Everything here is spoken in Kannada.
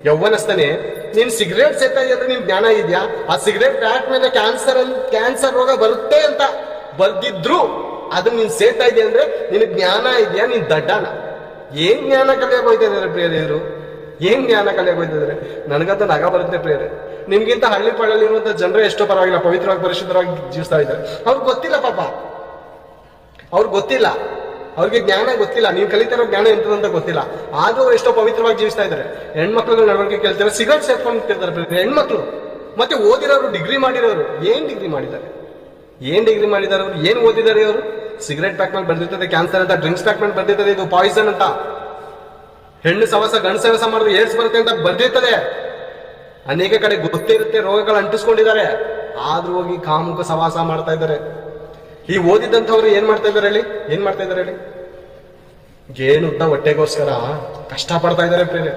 ಯೌವನಸ್ಥನೇ, ನೀನ್ ಸಿಗರೇಟ್ ಸೇತಾ ಇದ್ರೆ ನಿನ್ ಜ್ಞಾನ ಇದೆಯಾ? ಆ ಸಿಗರೇಟ್ ಪ್ಯಾಕ್ ಮೇಲೆ ಕ್ಯಾನ್ಸರ್ ರೋಗ ಬರುತ್ತೆ ಅಂತ ಬರ್ದಿದ್ರು ಅದು ನೀನ್ ಸೇತಾ ಇದೆಯಾ ಅಂದ್ರೆ ನಿನ್ ಜ್ಞಾನ ಇದೆಯಾ? ನೀನ್ ದಡ್ಡನ? ಏನ್ ಜ್ಞಾನ ಕಲಿಯಾಗ ಹೋಯ್ತಿದಾರೆ ಪ್ರಿಯರು? ಏನ್ ಜ್ಞಾನ ಕಲಿಯಾಗ ಹೋಯ್ತಿದಾರೆ? ನನಗಂತ ನಗ ಬರುತ್ತೆ ಪ್ರಿಯರೇ. ನಿಮ್ಗಿಂತ ಹಳ್ಳಿ ಪಳ್ಳಲ್ಲಿ ಇರುವಂತ ಜನರೇ ಎಷ್ಟೋ ಪರವಾಗಿಲ್ಲ, ಪವಿತ್ರವಾಗಿ ಪರಿಶುದ್ಧವಾಗಿ ಜೀವಿಸ್ತಾ ಇದ್ದಾರೆ. ಅವ್ರಿಗೆ ಗೊತ್ತಿಲ್ಲ ಪಾಪ, ಅವ್ರಿಗೆ ಗೊತ್ತಿಲ್ಲ, ಅವ್ರಿಗೆ ಜ್ಞಾನ ಗೊತ್ತಿಲ್ಲ. ನೀವು ಕಲಿತಿರೋ ಜ್ಞಾನ ಎಂತದಂತ ಗೊತ್ತಿಲ್ಲ. ಆದ್ರೂ ಎಷ್ಟೋ ಪವಿತ್ರವಾಗಿ ಜೀವಿಸ್ತಾ ಇದ್ದಾರೆ. ಹೆಣ್ಮಕ್ಳು ನಡವಳಿಕೆ ಕೇಳ್ತಾರೆ, ಸಿಗರೇಟ್ ಸೇರ್ಕೊಂಡು ಇರ್ತಾರೆ ಹೆಣ್ಮಕ್ಳು. ಮತ್ತೆ ಓದಿರೋರು, ಡಿಗ್ರಿ ಮಾಡಿರೋರು, ಏನ್ ಡಿಗ್ರಿ ಮಾಡಿದ್ದಾರೆ? ಏನ್ ಡಿಗ್ರಿ ಮಾಡಿದ್ದಾರೆ ಅವರು? ಏನ್ ಓದಿದ್ದಾರೆ ಅವರು? ಸಿಗರೇಟ್ ಪ್ಯಾಕ್ ಮೇಲೆ ಬಂದಿರ್ತದೆ ಕ್ಯಾನ್ಸರ್ ಅಂತ, ಡ್ರಿಂಕ್ಸ್ ಪ್ಯಾಕ್ ಮೇಲೆ ಬಂದಿರ್ತದೆ ಇದು ಪಾಯ್ಸನ್ ಅಂತ, ಹೆಣ್ಣು ಸವಸ ಗಂಡು ಸವಸ ಮಾಡಿದ್ರೆ ಏಡ್ಸ್ ಬರುತ್ತೆ ಅಂತ ಬಂದಿರ್ತದೆ. ಅನೇಕ ಕಡೆ ಗೊತ್ತೇ ಇರುತ್ತೆ, ರೋಗಗಳು ಅಂಟಿಸ್ಕೊಂಡಿದ್ದಾರೆ. ಆದ್ರೂ ಹೋಗಿ ಕಾಮುಕ ಸವಾಸ ಮಾಡ್ತಾ ಇದ್ದಾರೆ. ಈ ಓದಿದಂಥವ್ರು ಏನ್ ಮಾಡ್ತಾ ಇದಾರೆ ಹೇಳಿ? ಏನ್ ಮಾಡ್ತಾ ಇದಾರೆ ಹೇಳಿ? ಗೇಣುದ್ದ ಹೊಟ್ಟೆಗೋಸ್ಕರ ಕಷ್ಟ ಪಡ್ತಾ ಇದ್ದಾರೆ ಪ್ರೇರೆ.